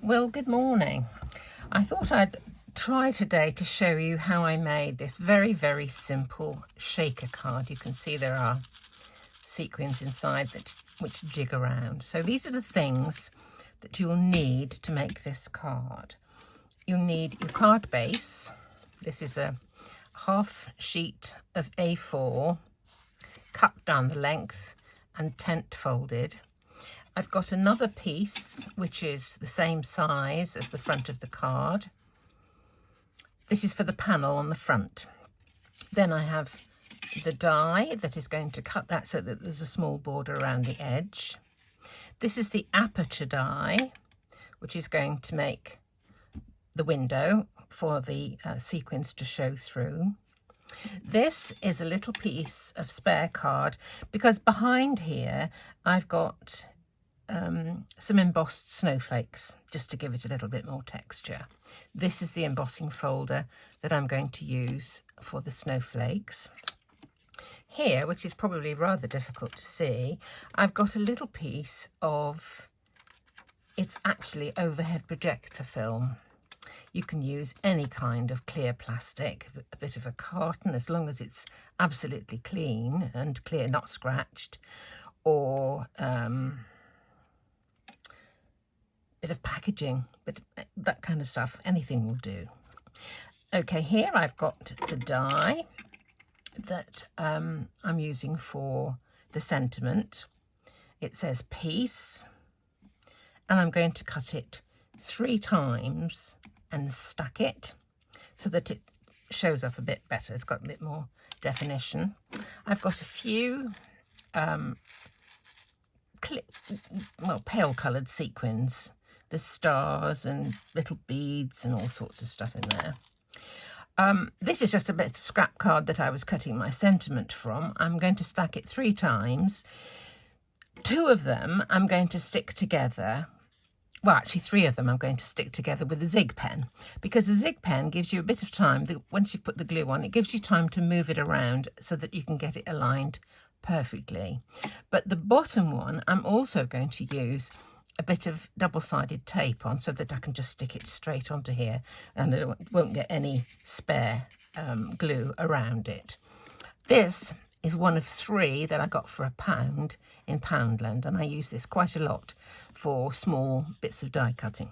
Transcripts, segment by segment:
Well, good morning. I thought I'd try today to show you how I made this very, very simple shaker card. You can see there are sequins inside which jig around. So these are the things that you'll need to make this card. You'll need your card base. This is a half sheet of A4 cut down the length and tent folded. I've got another piece which is the same size as the front of the card. This is for the panel on the front. Then I have the die that is going to cut that so that there's a small border around the edge. This is the aperture die, which is going to make the window for the sequins to show through. This is a little piece of spare card because behind here I've got some embossed snowflakes just to give it a little bit more texture. This is the embossing folder that I'm going to use for the snowflakes. Here, which is probably rather difficult to see, I've got a little piece of, it's actually overhead projector film. You can use any kind of clear plastic, a bit of a carton, as long as it's absolutely clean and clear, not scratched, or bit of packaging, but that kind of stuff, anything will do. Okay, here I've got the die that I'm using for the sentiment. It says peace, and I'm going to cut it 3 times and stack it so that it shows up a bit better. It's got a bit more definition. I've got a few pale coloured sequins. There's stars and little beads and all sorts of stuff in there. This is just a bit of scrap card that I was cutting my sentiment from. I'm going to stack it 3 times. 2 of them I'm going to stick together. Well, actually 3 of them I'm going to stick together with a zig pen, because the zig pen gives you a bit of time. Once you've put the glue on, it gives you time to move it around so that you can get it aligned perfectly. But the bottom one I'm also going to use a bit of double-sided tape on so that I can just stick it straight onto here and it won't get any spare glue around it. This is one of 3 that I got for £1 in Poundland, and I use this quite a lot for small bits of die cutting.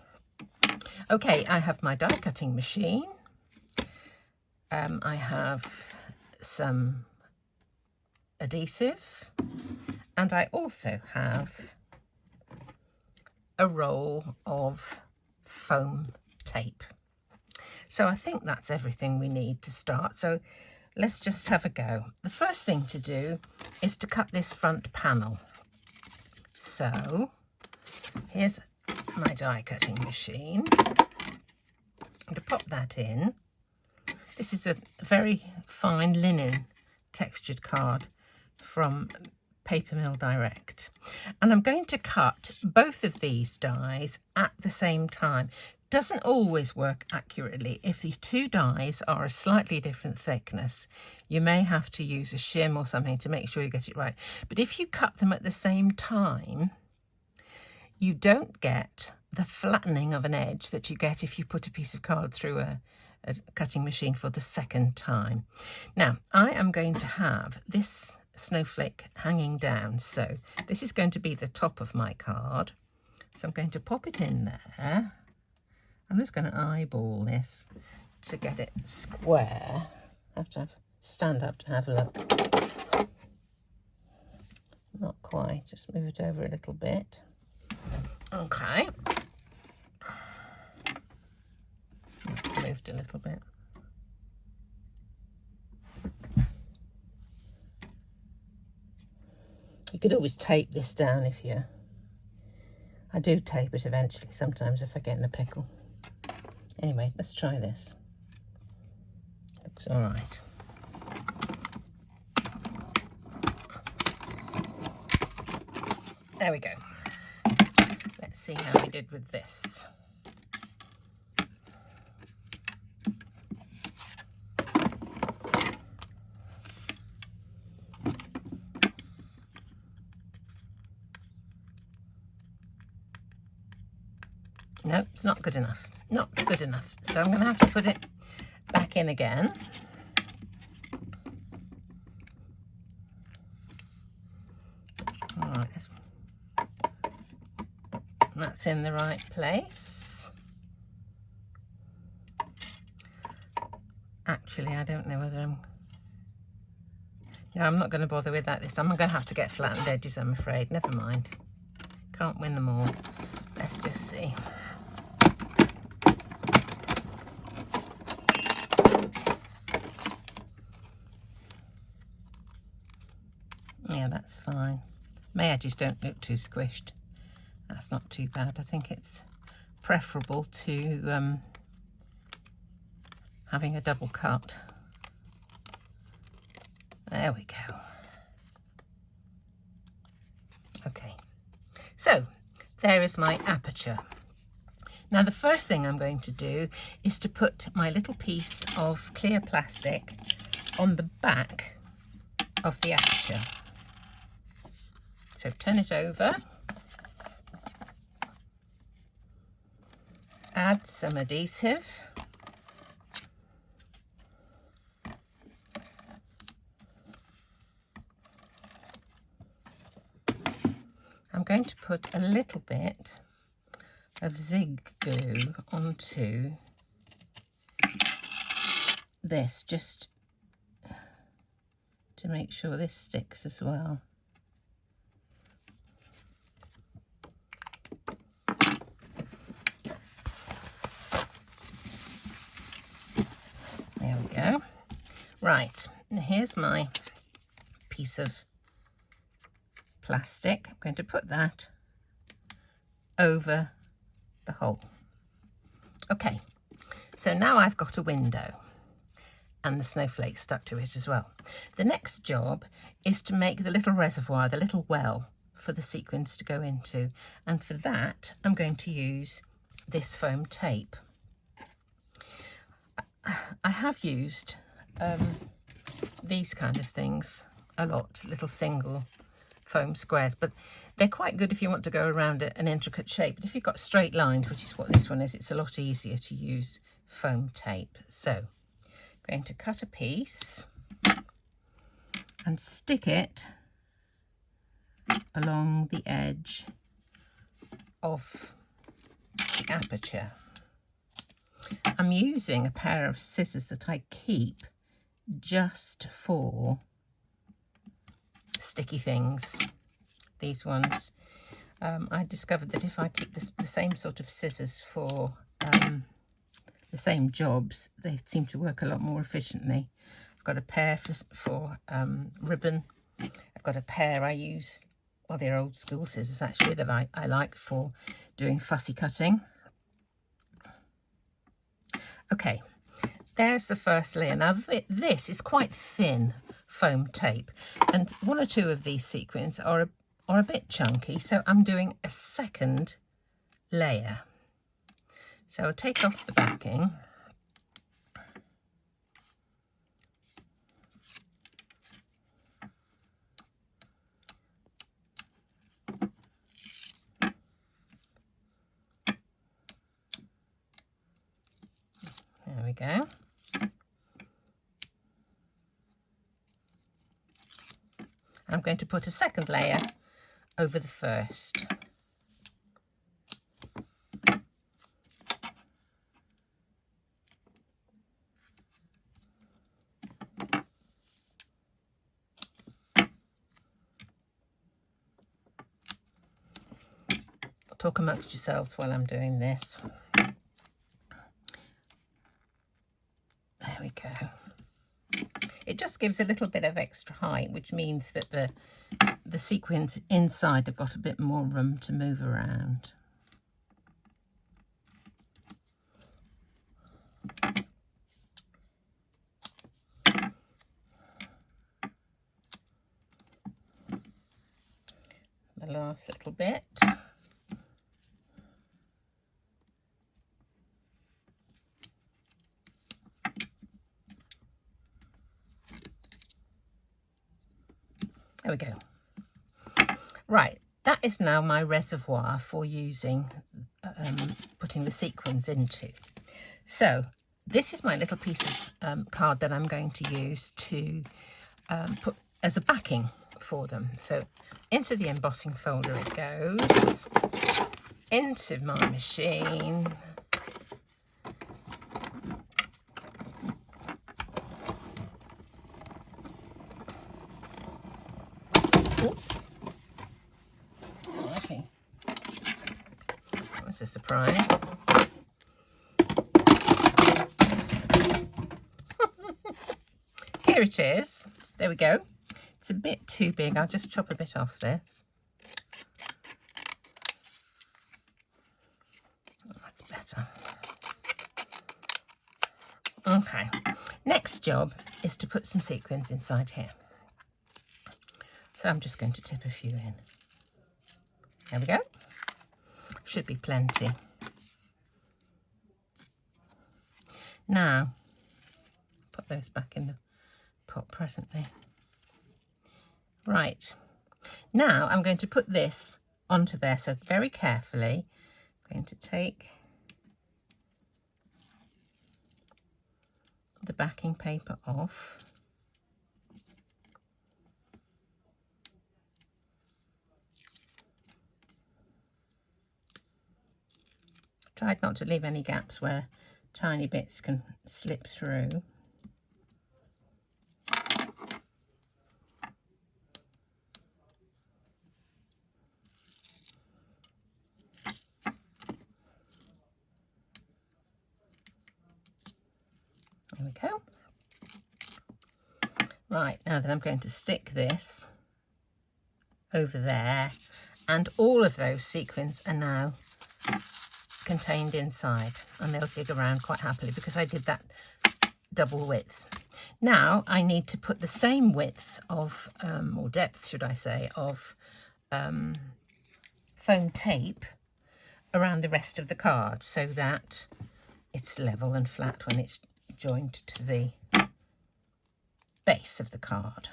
Okay, I have my die cutting machine. I have some adhesive, and I also have a roll of foam tape. So I think that's everything we need to start. So let's just have a go. The first thing to do is to cut this front panel. So here's my die cutting machine. I'm going to pop that in. This is a very fine linen textured card from Paper Mill Direct, and I'm going to cut both of these dies at the same time. Doesn't always work accurately. If the 2 dies are a slightly different thickness, you may have to use a shim or something to make sure you get it right. But if you cut them at the same time, you don't get the flattening of an edge that you get if you put a piece of card through a cutting machine for the second time. Now, I am going to have this snowflake hanging down, so this is going to be the top of my card. So I'm going to pop it in there. I'm just going to eyeball this to get it square. I have to stand up to have a look. Not quite, just move it over a little bit. Okay. It's moved a little bit. You could always tape this down if you... I do tape it eventually, sometimes if I get in a pickle. Anyway, let's try this. Looks all right. There we go. Let's see how we did with this. No, it's not good enough. Not good enough. So I'm going to have to put it back in again. All right, that's in the right place. Actually, I don't know whether No, I'm not going to bother with that this time. I'm going to have to get flattened edges, I'm afraid. Never mind. Can't win them all. Let's just see. Yeah, that's fine. My edges don't look too squished. That's not too bad. I think it's preferable to having a double cut. There we go. Okay, so there is my aperture. Now the first thing I'm going to do is to put my little piece of clear plastic on the back of the aperture. So turn it over, add some adhesive, I'm going to put a little bit of zig glue onto this, just to make sure this sticks as well. There we go. Right, and here's my piece of plastic. I'm going to put that over the hole. Okay, so now I've got a window and the snowflakes stuck to it as well. The next job is to make the little reservoir, the little well for the sequins to go into, and for that I'm going to use this foam tape. I have used these kind of things a lot, little single foam squares, but they're quite good if you want to go around an intricate shape. But if you've got straight lines, which is what this one is, it's a lot easier to use foam tape. So I'm going to cut a piece and stick it along the edge of the aperture. I'm using a pair of scissors that I keep just for sticky things. These ones, I discovered that if I keep the same sort of scissors for the same jobs, they seem to work a lot more efficiently. I've got a pair for ribbon. I've got a pair I use, well, they're old school scissors actually, that I like for doing fussy cutting. Okay, there's the first layer. Now this is quite thin foam tape, and one or two of these sequins are a bit chunky, so I'm doing a second layer. So I'll take off the backing. There we go. I'm going to put a second layer over the first. Talk amongst yourselves while I'm doing this. There we go. It just gives a little bit of extra height, which means that the sequins inside have got a bit more room to move around. The last little bit. There we go. Right, that is now my reservoir for using, putting the sequins into. So this is my little piece of card that I'm going to use to put as a backing for them. So into the embossing folder it goes, into my machine. Oops. Okay. That's a surprise. Here it is. There we go. It's a bit too big. I'll just chop a bit off this. That's better. Okay. Next job is to put some sequins inside here. So I'm just going to tip a few in. There we go. Should be plenty. Now, put those back in the pot presently. Right, now I'm going to put this onto there, so very carefully I'm going to take the backing paper off. Tried not to leave any gaps where tiny bits can slip through. There we go. Right, now then I'm going to stick this over there, and all of those sequins are now contained inside, and they'll jig around quite happily because I did that double width. Now I need to put the same width of, or depth should I say, of foam tape around the rest of the card so that it's level and flat when it's joined to the base of the card.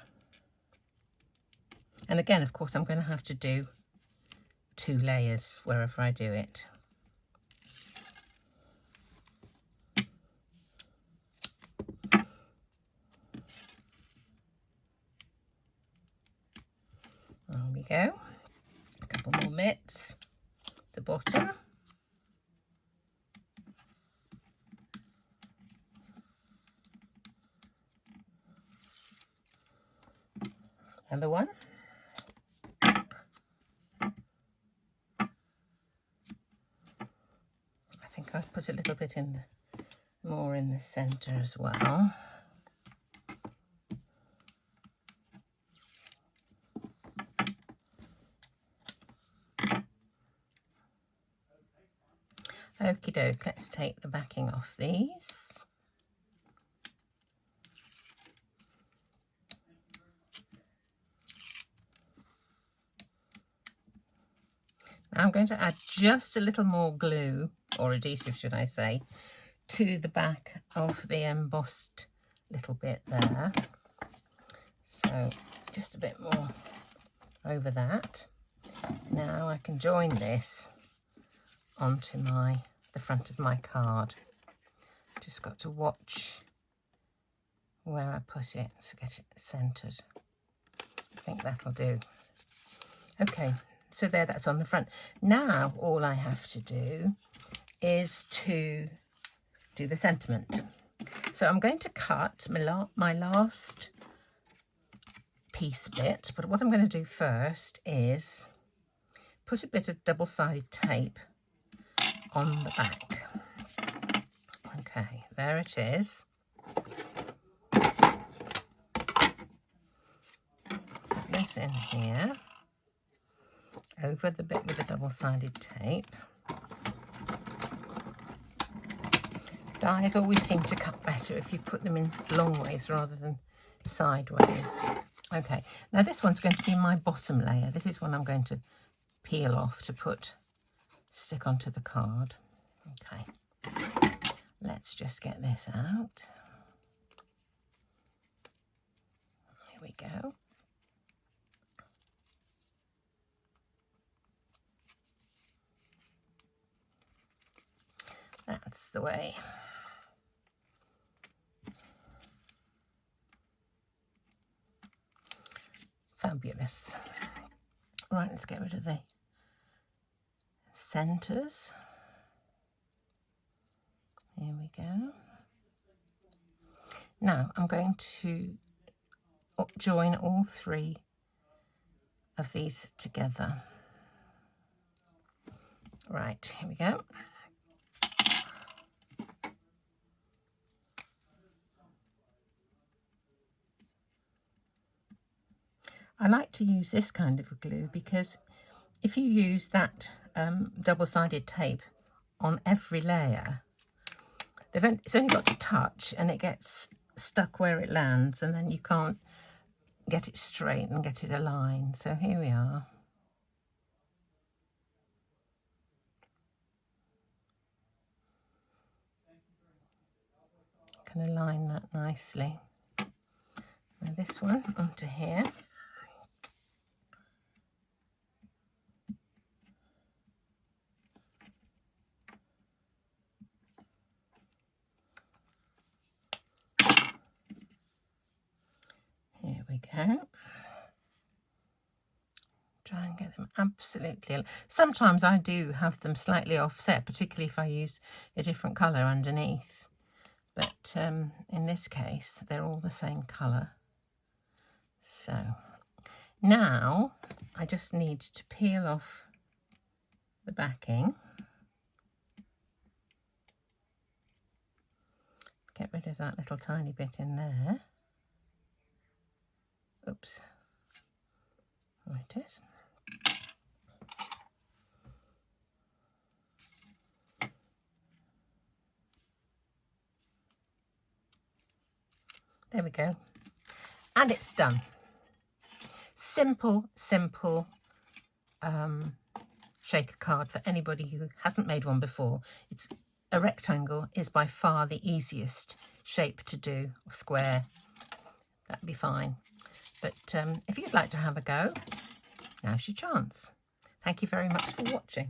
And again, of course, I'm going to have to do 2 layers wherever I do it. There we go. A couple more bits at the bottom. Another one. I think I've put a little bit in more in the centre as well. Okie doke, let's take the backing off these. Now I'm going to add just a little more glue, or adhesive should I say, to the back of the embossed little bit there. So just a bit more over that. Now I can join this onto the front of my card. Just got to watch where I put it to get it centered. I think that'll do. Okay, so there, that's on the front. Now all I have to do is to do the sentiment. So I'm going to cut my last piece bit, but what I'm going to do first is put a bit of double-sided tape on the back. Okay, there it is. Put this in here, over the bit with the double-sided tape. Dies always seem to cut better if you put them in long ways rather than sideways. Okay, now this one's going to be my bottom layer. This is one I'm going to peel off to stick onto the card. Okay, let's just get this out. Here we go. That's the way. Fabulous. Right, let's get rid of the centres. Here we go. Now I'm going to join all three of these together. Right, here we go. I like to use this kind of a glue because if you use that double-sided tape on every layer, it's only got to touch and it gets stuck where it lands, and then you can't get it straight and get it aligned. So here we are. Can align that nicely. Now this one onto here. Here we go. Try and get them absolutely. Sometimes I do have them slightly offset, particularly if I use a different colour underneath. But in this case, they're all the same colour. So now I just need to peel off the backing. Get rid of that little tiny bit in there. Oops. There it is. There we go. And it's done. Simple, simple shaker card for anybody who hasn't made one before. It's a rectangle is by far the easiest shape to do, or square. That'd be fine. But if you'd like to have a go, now's your chance. Thank you very much for watching.